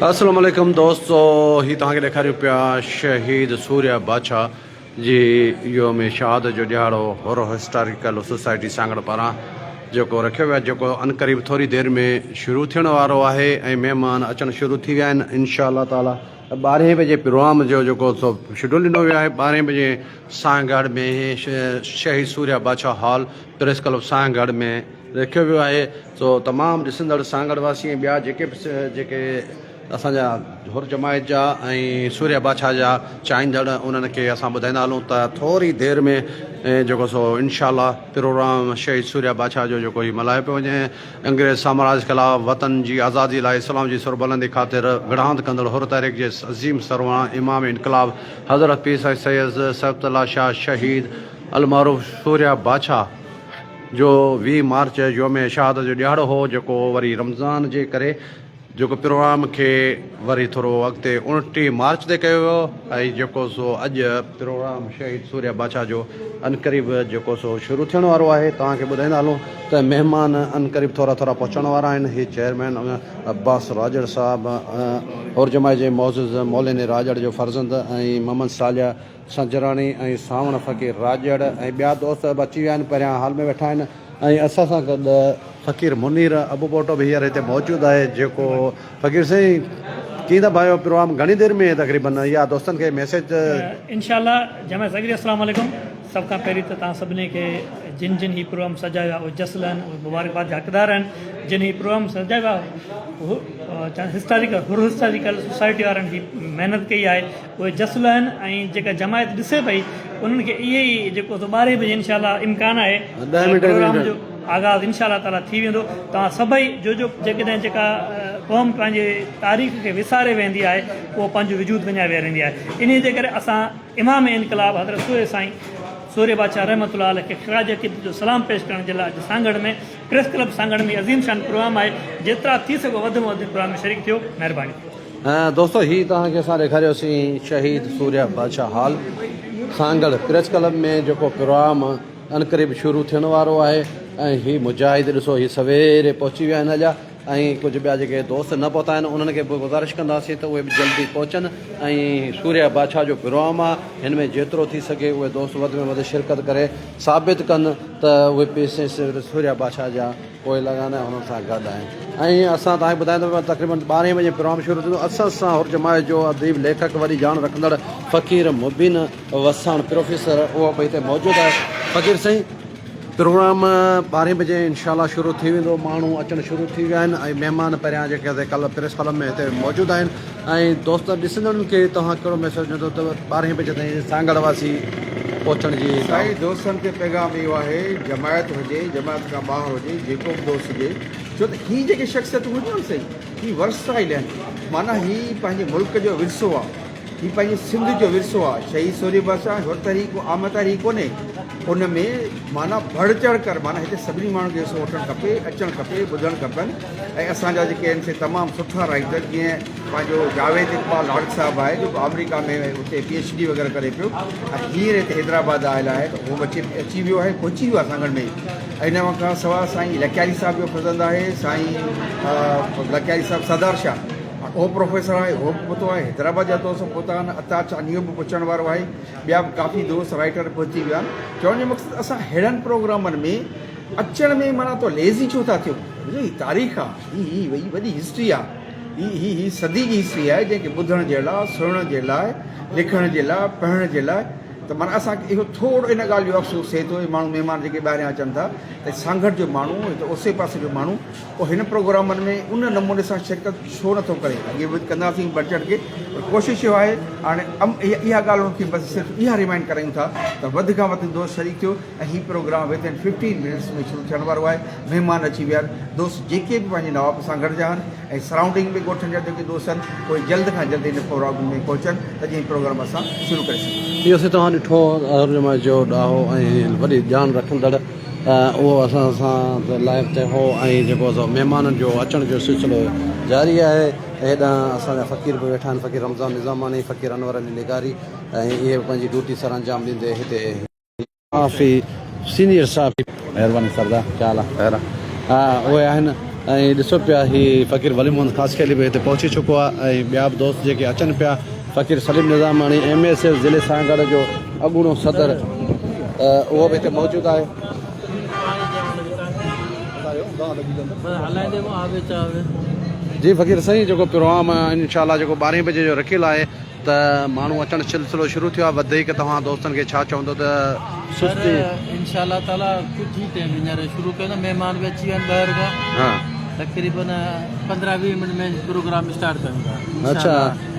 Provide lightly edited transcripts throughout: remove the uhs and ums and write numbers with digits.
अस्सलाम वालेकुम दोस्तों, ही तव्हांखे ॾेखारियूं पिया शहीद सूर्या बादशाह जी योम शहादत जो ॾियारो होरो हिस्टोरिकल सोसाइटी सांगड़ पारां जेको रखियो वियो आहे, जेको अनक़रीब थोरी देरि में शुरू थियण वारो आहे ऐं महिमान अचणु शुरू थी विया आहिनि। इंशा अल्लाह ताला 12 बजे प्रोग्राम जो जेको शेड्यूल ॾिनो वियो आहे। 12 बजे सांगड़ में शहीद सूर्या बादशाह हॉल प्रेस क्लब सांगड़ में रखियो वियो आहे। सो तमामु ॾिसंदड़ सांगड़ वासी ऐं ॿिया जेके असांजा हुर जमायत जा ऐं सूर्या बादशाह जा चाहींदड़ उन्हनि खे असां ॿुधाईंदा हलूं त थोरी देरि में जेको सो इंशा अल्लाह प्रोग्राम शहीद सूर्या बादशाह जो जेको हीउ मल्हायो पियो वञे। अंग्रेज़ साम्राज्य जे ख़िलाफ़ वतन जी आज़ादी लाइ इस्लाम जी सुरबुलंदी ख़ातिर विढ़ांद कंदड़ हुर तारीख़ जे अज़ीम सरवणा इमाम इनकलाब हज़रत पीर सैयद सैफ़ुल्लाह शाह शहीद अलमारूफ सूर्या बादशाह जो 20 मार्च योम शहादत जो ॾियारो हो, जेको वरी रमज़ान जे करे जेको प्रोग्राम खे वरी थोरो अॻिते 29 मार्च ते कयो वियो ऐं जेको सो अॼु प्रोग्राम शहीद सूर्या बादशाह जो अनक़रीब जेको सो शुरू थियण वारो आहे। तव्हांखे ॿुधाईंदा हलूं त महिमान अनक़रीब थोरा पहुचण वारा आहिनि। हीअ चेयरमैन अब्बास राजड़ साहिबु और जमायत जे मौज़ूज़ मौलाना राजड़ जो फर्ज़ंद ऐं मोहम्मद सालिया संजराणी ऐं सावण फ़कीर राजड़ ऐं ॿिया दोस्त बि अची विया आहिनि, परियां हाल में वेठा आहिनि। ऐं असां सां गॾु फ़कीर मुनीर अबू पोटो बि हींअर हिते मौजूदु आहे। जेको फ़कीर साईं कीअं था भाइयो प्रोग्राम घणी देरि में तक़रीबन या दोस्तनि खे मैसेज इंशाअल्लाह जमा सगरी अस्सलाम वालेकुम। सभ खां पहिरीं त तव्हां सभिनी खे जिन जिन हीउ प्रोग्राम सजायो आहे उहे जसल आहिनि, उहे मुबारकबाद जा हक़दार आहिनि। जिन हीउ प्रोग्राम सजायो आहे हिस्टोरिकल सोसाइटी वारनि हीअ महिनत कई आहे, उहे जसल आहिनि। ऐं जेका जमायत ॾिसे पई उन्हनि खे इहे ई जेको 12 बजे इंशाअल्लाह इम्कान आहे प्रोग्राम जो आगाज़ इंशाअल्लाह ताला थी वेंदो। तव्हां सभई जेकॾहिं जेका क़ौम पंहिंजे तारीख़ खे विसारे वेंदी आहे उहो पंहिंजो वजूद विञाए वेहंदी आहे। इन जे करे असां इमाम इनकलाब हज़रत सूर्य साईं सूर्य बादशाह रहमतुल्लाह अलैह खे ख़िराज अक़ीदत जो सलाम पेश करण जे लाइ अॼु सांगड़ में प्रेस क्लब सांगड़ में अज़ीम शान प्रोग्राम आहे। जेतिरा थी सघो वधि में वधि प्रोग्राम में शरीक थियो, महिरबानी। दोस्तो हीअ तव्हांखे असां ॾेखारियोसीं शहीद सूर्या बादशाह हॉल सांगड़ प्रेस क्लब में जेको प्रोग्राम अनक़रीब शुरू थियण वारो आहे। ऐं हीअ मुजाहिद ॾिसो हीअ सवेरे पहुची विया आहिनि अॼु, ऐं कुझु ॿिया जेके दोस्त न पहुता आहिनि उन्हनि खे बि गुज़ारिश कंदासीं त उहे बि जल्दी पहुचनि। ऐं सूर्या बादशाह जो प्रोग्राम आहे, हिन में जेतिरो थी सघे उहे दोस्त वधि में वधि शिरकत करे साबित कनि त उहे पैसे सूर्या बादशाह जा पोइ लॻाना हुननि सां गॾु आहिनि। ऐं असां तव्हांखे ॿुधाईंदो तक़रीबन 12 बजे प्रोग्राम शुरू थींदो। असां सां हुर जमायत जो अदीब लेखक वरी ॼाण रखंदड़ फ़कीर मुबीन वसाण प्रोफेसर उहो बि हिते मौजूदु आहे। फ़कीर साईं प्रोग्राम 12 बजे इंशाअल्लाह शुरू थी वेंदो, माण्हू अचणु शुरू थी विया आहिनि ऐं महिमान परियां जेके कल्ह प्रेस क्लब में हिते मौजूदु आहिनि। ऐं दोस्त ॾिसंदड़नि खे तव्हां कहिड़ो मैसेज ॾींदो त 12 बजे ताईं सांगड़ वासी पहुचण जी? साईं दोस्तनि खे पैगाम इहो आहे, जमायत हुजे जमायत खां ॿाहिरि हुजे जेको बि दोस्त हुजे, छो त हीअ जेके शख़्सियत हुजनि न साईं हीअ वर्साइल आहिनि। माना हीअ पंहिंजे मुल्क जो विरसो आहे, हीअ पंहिंजे सिंध जो विरसो आहे। शहीद सूर्य बादशाह हुर तरीक़ो आम तारीख़ कोन्हे, उन में माना बढ़ चढ़ कर माना हिते सभिनी माण्हुनि खे हिसो वठणु खपे, अचणु खपे, ॿुधणु खपनि। ऐं असांजा जेके आहिनि से तमामु सुठा राइटर जीअं पंहिंजो जावेद इक़बाल लाड साहिबु आहे जेको अमेरिका में उते PhD वग़ैरह करे पियो, ऐं हींअर हिते हैदराबाद आयल आहे त उहो अची वियो आहे, पहुची वियो आहे सांगड़ में। ऐं इन खां सवाइ साईं लखयारी साहिब जो पसंदि आहे, साईं लखयारी साहिबु सदार शाह उहो प्रोफेसर आहे, उहो बि पहुतो आहे। हैदराबाद जा दोस्त पहुता आहिनि, अता चानियो बि पहुचण वारो आहे, ॿिया बि काफ़ी दोस्त राइटर पहुची विया आहिनि। चवण जो मक़सदु असां अहिड़नि प्रोग्रामनि में अचण में माना तो लेज़ी छो था थियूं? हीअ तारीख़ आहे, हीअ वॾी हिस्ट्री आहे, हीअ सदी जी हिस्ट्री आहे जंहिंखे ॿुधण जे लाइ, सुणण जे लाइ, लिखण जे लाइ, पढ़ण जे लाइ। त माना असांखे इहो थोरो इन ॻाल्हि जो अफ़सोस थिए थो, माण्हू महिमान जेके ॿाहिरियां अचनि था त सांगड़ जो माण्हू हिते उसे पासे जो माण्हू पोइ हिन प्रोग्रामनि में उन नमूने सां शिरकत छो नथो करे। अॻे बि कंदासीं बढ़ चढ़ के, पर कोशिशि इहो आहे हाणे इहा ॻाल्हि उनखे बसि सिर्फ़ु इहा रिमाइंड करायूं था त वधि खां वधि दोस्त शरीक थियो। ऐं हीउ प्रोग्राम विदिन 15 मिनट्स में शुरू थियण वारो आहे। महिमान अची विया आहिनि, दोस्त जेके बि पंहिंजे नवाब सां गॾु जा आहिनि ऐं सराउंडिंग में ॻोठनि जा जेके दोस्त आहिनि उहे जल्द खां जल्द हिन प्रोग्राम में पहुचनि त जीअं प्रोग्राम असां शुरू करे सघूं। इहो से तव्हां ॾिठो जो ॾाहो ऐं वॾी ॼाण रखंदड़ उहो असां सां लाइव ते हो। ऐं जेको महिमाननि जो अचण जो सिलसिलो जारी आहे। हेॾां असांजा फ़कीर बि वेठा आहिनि, फ़कीर रमज़ान निज़ामानी, फ़कीर अनवर अली निगारी, ऐं इहे बि पंहिंजी ड्यूटी सर अंजाम ॾींदे हिते काफ़ी सीनियर साहिब महिरबानी सरदार चाल आहे। हा उहे आहिनि ऐं ॾिसो पिया हीअ फ़क़ीर वली मोहम्मद ख़ासि खेली बि हिते पहुची चुको आहे ऐं ॿिया बि दोस्त जेके अचनि पिया फ़क़ीर सलीम निज़ामाणी MSF ज़िले सागर जो अॻूणो सदर उहो बि हिते मौजूदु आहे जी फ़क़ीर साईं जेको प्रोग्राम इंशाल्लाह जेको 12 बजे जो रखियलु आहे त माण्हू अचणु सिलसिलो शुरू थियो आहे वधीक तव्हां दोस्तनि खे छा चवंदो त सुस्ती इंशाल्लाह ताला कुछ ही टाइम हींअर शुरू कयो न महिमान बि अची विया आहिनि ॿाहिरि खां हा तक़रीबन 15-20 मिनट में प्रोग्राम स्टार्ट कयूं था अच्छा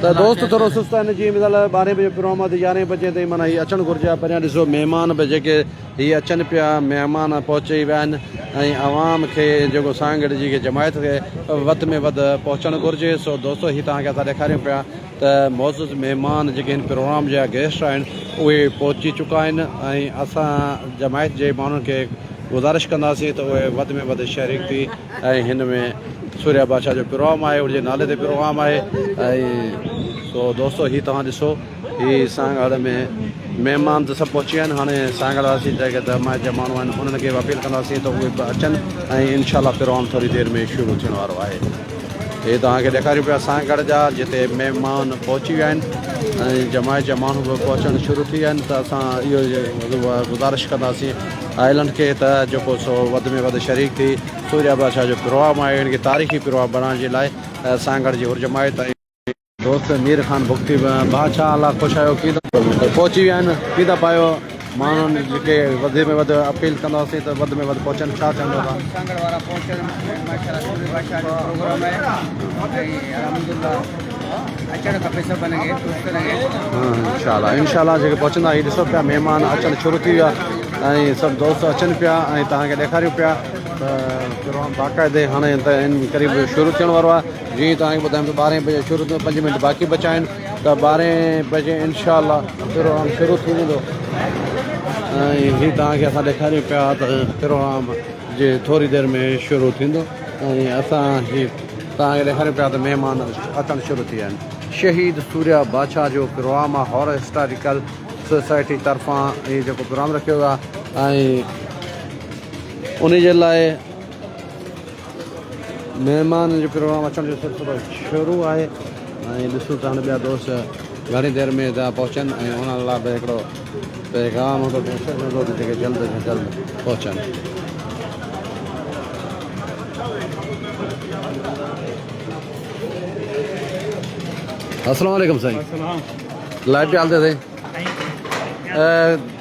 त दोस्त थोरो सुस्तु आहिनि जीअं मिसाल 12 बजे प्रोग्राम आहे त 11 बजे ताईं माना हीअ अचणु घुरिजे परियां ॾिसो महिमान बि जेके हीअ अचनि पिया महिमान पहुची विया आहिनि ऐं आवाम खे जेको सांगड़ जी जमायत खे वधि में वधि पहुचणु घुरिजे सो दोस्तो हीअ तव्हांखे असां ॾेखारियूं पिया त मौजूदु महिमान जेके हिन प्रोग्राम जा गेस्ट आहिनि उहे पहुची चुका आहिनि ऐं असां जमायत जे माण्हुनि खे गुज़ारिश कंदासीं त उहे वधि में वधि शरीक थी ऐं हिन में सूर्या बादशाह जो प्रोग्राम आहे उनजे नाले ते प्रोग्राम आहे ऐं सो दोस्तो हीअ तव्हां ॾिसो हीअ सांगड़ में महिमान त सभु पहुची विया आहिनि हाणे सांगड़ वासी जेके जमायत जा माण्हू आहिनि उन्हनि खे बि अपील कंदासीं त उहे बि अचनि ऐं इनशाला प्रोग्राम थोरी देरि में शुरू थियण वारो आहे हे तव्हांखे ॾेखारियूं पिया सांगड़ जा जिते महिमान पहुची विया आहिनि ऐं जमायत जा माण्हू बि पहुचणु शुरू थी विया आहिनि त असां इहो गुज़ारिश कंदासीं आइलनि खे त जेको सो वधि में वधि शरीक थी सूर्या बादशाह जो प्रोग्राम आहे इनखे तारीख़ी प्रोग्राम बणाइण जे लाइ सांगड़ जी हुर जमायत ऐं दोस्त मीर ख़ान भुगती बादशाह अला ख़ुशि आहियो कीअं पहुची विया आहिनि कीअं पायो माण्हुनि जेके वधि में वधि अपील कंदासीं त वधि में वधि पहुचनि छा चवंदो तव्हां सांगड़ वारा पहुचनि माशाल्लाह सूर्य बादशाह जो प्रोग्राम आहे ऐं अल्हम्दुलिल्लाह अचणु खपे सभिनि खे इंशाल्लाह जेके पहुचंदा हीअ ॾिसो पिया महिमान अचणु शुरू थी विया ऐं सभु दोस्त अचनि पिया ऐं तव्हांखे ॾेखारियूं पिया त प्रोग्राम बाक़ाइदे हाणे त इन क़रीब शुरू थियण वारो आहे जीअं तव्हांखे ॿुधायूं त 12 बजे शुरू थियो 5 मिंट बाक़ी बचा आहिनि त 12 बजे इनशाल्लाह प्रोग्राम शुरू थी वेंदो ऐं हीअ तव्हांखे असां ॾेखारियूं पिया त प्रोग्राम जे थोरी देरि में शुरू थींदो ऐं असां हीअ तव्हांखे ॾेखारियूं पिया त महिमान अचणु शुरू थी विया आहिनि शहीद सूर्या बादशाह जो प्रोग्राम आहे हॉर हिस्टोरिकल सोसाइटी तरफ़ां हीअ जेको प्रोग्राम रखियो वियो आहे ऐं उन जे लाइ महिमान जो प्रोग्राम अचण जो सिलसिलो शुरू आहे ऐं ॾिसूं त हाणे ॿिया दोस्त घणी देरि में था पहुचनि ऐं उन्हनि लाइ बि हिकिड़ो पैगाम हूंदो मैसेज हूंदो त जेके जल्द खां जल्द पहुचनि अस्सलाम वालेकुम साईं लाइव पिया हलंदे साईं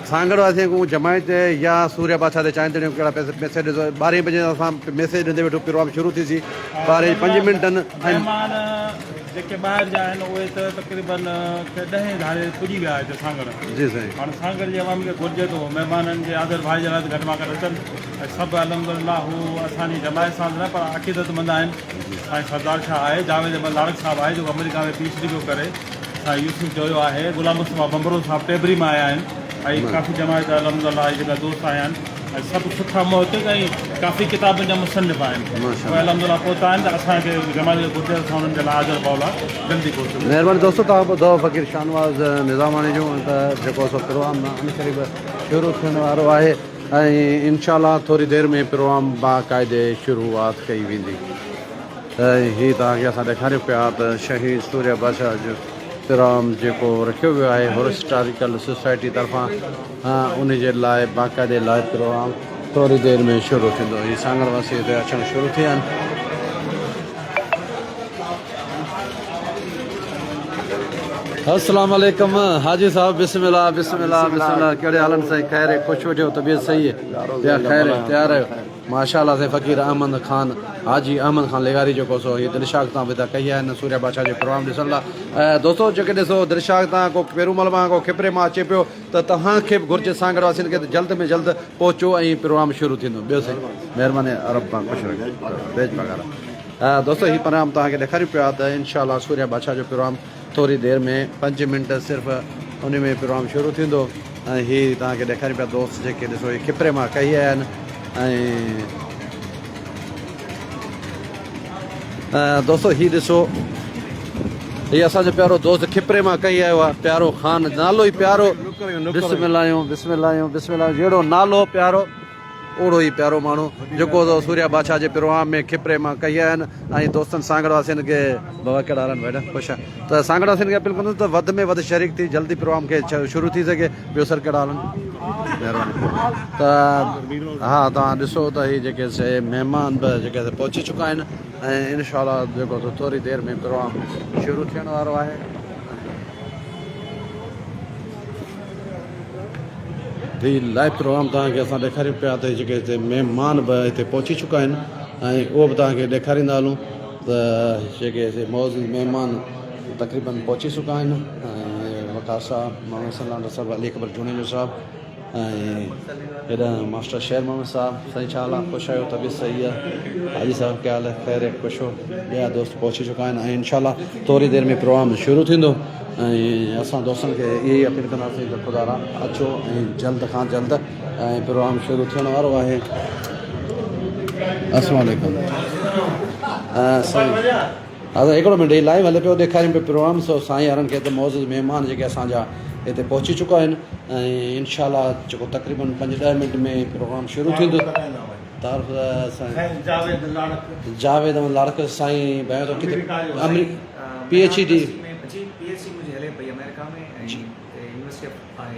सांगड़ वासियुनि को जमायत या सूर्या बादशाह ते चाहिनि तड़ियूं कहिड़ा मैसेज ॾिसो 12 बजे असां मैसेज ॾींदे वेठो प्रोग्राम शुरू थींदी 5 मिंटनि महिमान जेके ॿाहिरि जा आहिनि उहे त तक़रीबन 10 धारे पुॼी विया हिते सांगड़ जी साईं हाणे सांगड़ जे अवाम खे घुरिजे थो महिमाननि जे आदर भाई जे लाइ घटि में घटि अचनि ऐं सभु अलहमदिल्ला हू असांजी जमायत सां न पर अक़ीदतमंद आहिनि ऐं सरदार शाह आहे जावेद अहमद लाड़क साहिबु आहे जेको अमेरिका में PhD पियो करे ऐं यूसुफ चयो आहे गुलाम मुस्तफ़ा बंबरो साहिबु टेबरी मां आया आहिनि ऐं काफ़ी जमायत अलहमदिल्ला जेका दोस्त आया आहिनि ऐं सभु सुठा मुहतिक़ ऐं काफ़ी किताबनि जा मुसनिफ़ आहिनि उहे अलहमदिल्ला पहुता आहिनि त असांखे जमायत जे गुज़िरियल असां उन्हनि जे लाइ हाज़िर पवला जल्दी पहुचूं महिरबानी दोस्तो तव्हां ॿुधो फ़क़ीर शाहनवाज़ निज़ामाणी जो त जेको सो प्रोग्राम क़रीब शुरू थियण वारो आहे ऐं इनशाला थोरी देरि में प्रोग्राम बाक़ाइदे शुरूआत कई वेंदी ऐं हीअ तव्हांखे असां ॾेखारियूं पिया त शहीद सूर्या बादशाह जो प्रोग्राम जेको रखियो वियो आहे हिस्टोरिकल सोसाइटी तरफ़ां उन जे लाइ बाक़ाइदे लाइ प्रोग्राम थोरी देरि में शुरू थींदो हीअ सांगड़ वासी हिते अचणु शुरू थिया आहिनि अस्सलाम वालेकुम हाजी साहब बिस्मिल्लाह बिस्मिल्लाह बिस्मिल्लाह कहिड़े हालनि साईं ख़ैर ख़ुशि वठो तबियत सही आहे ॿिया ख़ैर तयारु आहियो माशाल्लाह साईं फ़क़ीर अहमद ख़ान हाजी अहमद ख़ान लेगारी जेको सो हीअ दिलशाग तां विदा कई आहे न सूर्या बादशाह जो प्रोग्राम ॾिसण लाइ दोस्तो जेके ॾिसो दिलशाग तां को पेरूमल मां को खिपरे मां अचे पियो त तव्हांखे बि घुरिजे सांगड़ वासियुनि खे त जल्द में जल्द पहुचो ऐं प्रोग्राम शुरू थींदो ॿियो साईं महिरबानी अरब मां ख़ुशि रखो बेज पघार दोस्तो हीअ प्रोग्राम तव्हांखे ॾेखारियूं पिया त इनशाला सूर्या बादशाह जो प्रोग्राम थोरी देरि में 5 मिंट सिर्फ़ु उन में प्रोग्राम शुरू थींदो ऐं हीअ तव्हांखे ॾेखारियूं पिया दोस्त जेके ॾिसो हीअ खिपरे मां कई आहिनि ऐं दोस्तो हीअ ॾिसो हीअ असांजो प्यारो दोस्त खिपरे मां कई आयो आहे प्यारो ख़ान नालो ई प्यारो बिस्मिल्लाह बिस्मिल्लाह बिस्मिल्लाह जहिड़ो नालो प्यारो ओड़ो ई प्यारो माण्हू जेको सूर्या बादशाह जे प्रोग्राम में खिपरे मां कई आहिनि ऐं दोस्तनि सांगड़वासियुनि खे बाबा कहिड़ा हाल आहिनि बेटा ख़ुशि आहे त सांगड़वासियुनि खे अपील कंदुसि त वधि में वधि शरीक थी जल्दी प्रोग्राम खे शुरू थी सघे ॿियो सर कहिड़ा हाल आहिनि महिरबानी त हा तव्हां ॾिसो त हीअ जेके से महिमान बि जेके पहुची चुका आहिनि ऐं इनशाला जेको थोरी देरि में प्रोग्राम शुरू थियण वारो आहे हीअ लाइव प्रोग्राम तव्हांखे असां ॾेखारियूं पिया त जेके हिते महिमान बि हिते पहुची चुका आहिनि ऐं उहो बि तव्हांखे ॾेखारींदा हलूं त जेके हिते मौजूदु महिमान तक़रीबन पहुची चुका आहिनि ऐं वकार साहब मोहम्मद सलाम साहब अली अकबर जूनेजो साहब ऐं हेॾा मास्टर शेर मोहम्मद साहब सही छा हाल आहे ख़ुशि आहियो तबियत सही आहे हाजी साहब क्या हाल है ख़ैर है ख़ुशि हो ॿिया दोस्त पहुची चुका आहिनि ऐं इनशाला थोरी देरि में प्रोग्राम शुरू थींदो ऐं असां दोस्तनि खे इहे ई अपील कंदासीं त ख़ुदा रा अचो ऐं जल्द खां जल्द ऐं प्रोग्राम शुरू थियण वारो आहे अस्सलाम वालेकुम साईं हा त हिकिड़ो मिंट लाइव हले पियो ॾेखारियूं पियो प्रोग्राम सो साईं यारनि खे त मौजूदु महिमान जेके असांजा हिते पहुची चुका आहिनि ऐं इनशाला जेको तक़रीबन 5-10 मिंट में प्रोग्राम शुरू थींदो तारीफ़ जावेद अहमद लाड़क साईं भयो तो किथे PhD PhD मुझे हले पई अमेरिका में यूनिवर्सिटी ऑफ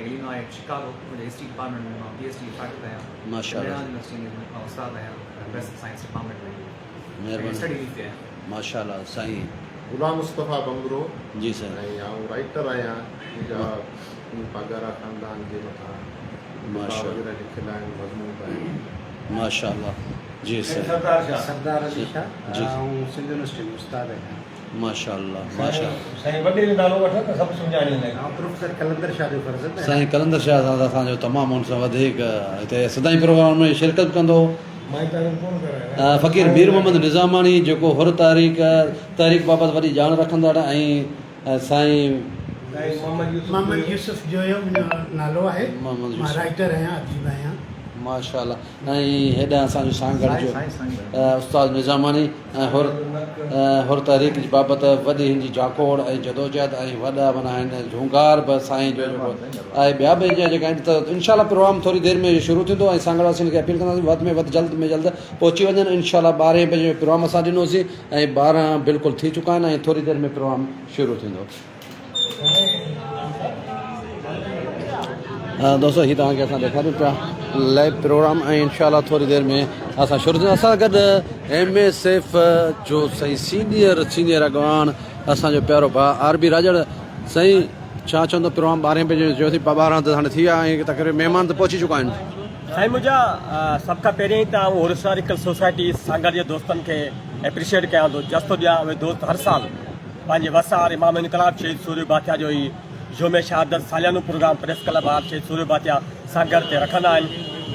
इलिनॉय शिकागो मुझे हिस्ट्री डिपार्टमेंट में PhD फैकल्टी आया माशाल्लाह यूनिवर्सिटी में उस्ताद आया बेस्ट साइंस डिपार्टमेंट में महिरबानी स्टडी लीव है माशाल्लाह साईं गुलाम मुस्तफ़ा बंगरो जी सर ऐं आउं राइटर आहियां मुंहिंजा पागारा ख़ानदान जे मथां माशाल्लाह वग़ैरह लिखियल आहिनि मज़मून आहिनि माशाल्लाह जी सर सरदार अली शाह जी। ऐं सिंध यूनिवर्सिटी में उस्ताद आहियां माशाल्लाह माशाल्लाह साईं वॾे जो नालो वठो त सभु सम्झाणींदा आहिनि ऐं प्रोफेसर कलंदर शाह जो फर्ज़ आहे साईं कलंदर शाह साहब असांजो तमामु हुन सां वधीक हिते सदाईं प्रोग्राम में शिरकत कंदो हो मां तारीफ़ कोन करायां फ़क़ीर मीर मोहम्मद निज़ामानी जेको हुर तारीख़ बाबति वॾी ॼाण रखंदड़ ऐं साईं मोहम्मद यूसुफ जो मुंहिंजो नालो आहे मोहम्मद मां यूसुफ राइटर आहियां अदीब आहियां माशाल्लाह ऐं हेॾा असांजो सांगड़ जो उस्ताद निज़ामानी ऐं हुर तारीख़ जी बाबति वॾी हिन जी जाकोड़ ऐं जदोजहद ऐं वॾा माना आहिनि झूंगार बि साईं जो जेको ऐं ॿिया बि जेका आहिनि त इनशाला प्रोग्राम थोरी देरि में शुरू थींदो ऐं सांगड़वासियुनि खे अपील कंदासीं वधि में वधि जल्द में जल्द पहुची वञनि इनशाला 12 बजे प्रोग्राम असां ॾिनोसीं ऐं 12 बिल्कुलु थी चुका आहिनि ऐं थोरी देरि में प्रोग्राम शुरू थींदो दोस्तों हीअ तव्हांखे असां ॾेखारियूं पिया लाइव प्रोग्राम ऐं इनशाला थोरी देरि में असां शुरू थींदो असां गॾु MSF जो सही सीनियर अॻवान असांजो प्यारो भाउ RB राजड़ साईं छा चवंदो प्रोग्राम 12 बजे जो थी 12 त हाणे थी विया ऐं तक़रीबन महिमान त पहुची चुका आहिनि साईं मुंहिंजा सभ खां पहिरियों ई त आउं हिस्टोरिकल सोसाइटी सांगड़ जे दोस्तनि खे एप्रिशिएट कयां थो जस्तो ॾियां उहे दोस्त हर साल पंहिंजे वसार इमाम इनकलाब शहीद सूर्य बातिया जो ई योम शहादत सालियानो प्रोग्राम प्रेस क्लब आर शहीद सूर्य बातिया सांगड़ ते रखंदा आहिनि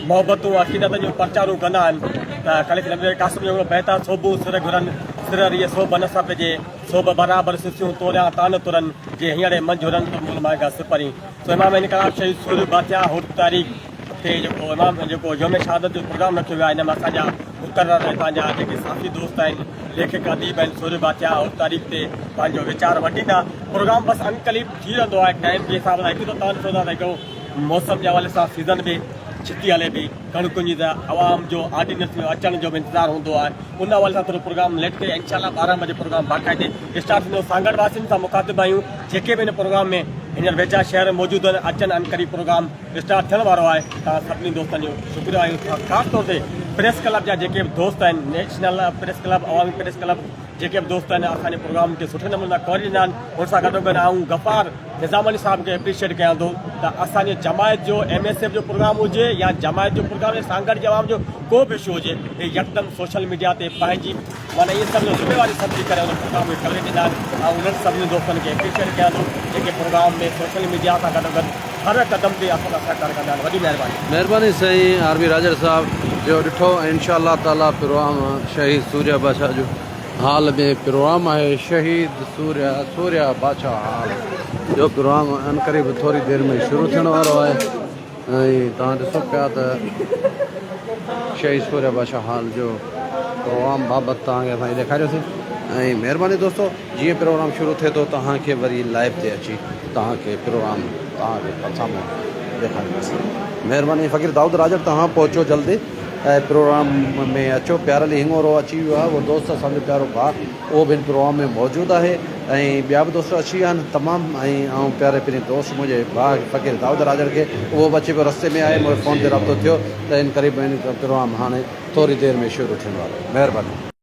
मोहबतूं अक़ीदतनि जूं प्रचारूं कंदा आहिनि त कलिफ कासिम जो बहितर सोबू सिर घुरनि सिर इहे सोब न सपिजे सोब बराबरि सिसियूं तोरियां तान तुरनि जे हींअर मंझि हुरनि त मांगा सिपरी सो इमाम इनकलाब शहीद सूर्य बातिया हुर तारीख़ ते जेको इमाम जेको योम शहादत जो प्रोग्राम रखियो वियो आहे हिन में असांजा मुक़रर तव्हांजा जेके साथी दोस्त आहिनि लेखक अदीब आहिनि सूर्य बातिया हुर तारीख़ ते पंहिंजो वीचार वठींदा प्रोग्राम बसि अनकलीब थी रहंदो आहे टाइम जे हिसाब सां हिकु त तव्हां ॾिसो था त हिकिड़ो मौसम जे हवाले सां सीज़न बि छिती हले पई कणकुनि जी त आवाम जो ऑर्डिनेंस में अचण जो बि इंतज़ारु हूंदो आहे उन हवाले सां थोरो प्रोग्राम लेट करे इनशाला 12 बजे प्रोग्राम बाक़ाइदे स्टार्ट थींदो सांगड़ वासियुनि सां मुखातिब आहियूं जेके बि हिन प्रोग्राम में हींअर वेझा शहर मौजूदु आहिनि अचनि अनकरीब प्रोग्राम स्टार्ट थियण वारो आहे तव्हां सभिनी दोस्तनि जो शुक्रिया आहियूं ख़ासि तौर ते प्रेस क्लब जा जेके बि दोस्त आहिनि नेशनल प्रेस क्लब अवामी प्रेस क्लब जेके बि दोस्त आहिनि असांजे प्रोग्राम खे सुठे नमूने कवर ॾींदा आहिनि हुन सां गॾोगॾु आऊं गफ़ार निज़ामानी साहब खे एप्रिशिएट कयां थो त असांजे जमायत जो MSF जो प्रोग्राम हुजे या जमायत जो प्रोग्राम सांगड़ जे आवाम जो को बि इशू हुजे हे यकदमि सोशल मीडिया ते पंहिंजी माना इहे सभु ज़िम्मेवारी सम्झी करे हुन प्रोग्राम खे कवर ॾींदा आहिनि ऐं उन्हनि सभिनी दोस्तनि खे एप्रिशिएट कयां थो जेके प्रोग्राम में सोशल मीडिया सां गॾोगॾु हर क़दम ते असां सहकार कंदा आहिनि वॾी महिरबानी साईं RB राजड़ साहब जो ॾिठो इनशाअल्लाह ताला प्रोग्राम शहीद सूर्या बादशाह जो हाल में प्रोग्राम आहे शहीद सूर्या बादशाह हाल जो प्रोग्राम अनकरीब थोरी देरि में शुरू थियण वारो आहे ऐं तव्हां ॾिसो पिया त शहीद सूर्या बादशाह हाल जो प्रोग्राम बाबति तव्हांखे असां ॾेखारियोसीं ऐं महिरबानी दोस्तो जीअं प्रोग्राम शुरू थिए थो तव्हांखे वरी लाइव ते अची तव्हांखे प्रोग्राम तव्हांखे साम्हूं ॾेखारींदासीं महिरबानी फ़क़ीर दाऊद राजड़ तव्हां पहुचो जल्दी प्रोग्राम में अचो। प्यारली हिंगोरो अची वियो आहे, उहो दोस्त असांजो प्यारो भाउ उहो बि हिन प्रोग्राम में मौजूदु आहे ऐं ॿिया बि दोस्त अची विया आहिनि तमामु। ऐं प्यारे पंहिंजे दोस्त मुंहिंजे भाउ फ़क़ीर दाऊद राजड़ खे उहो बि अची पियो रस्ते में आहे, मुंहिंजे फ़ोन ते राब्तो थियो त इन करे प्रोग्राम हाणे थोरी देरि में शुरू थियण वारो आहे। महिरबानी।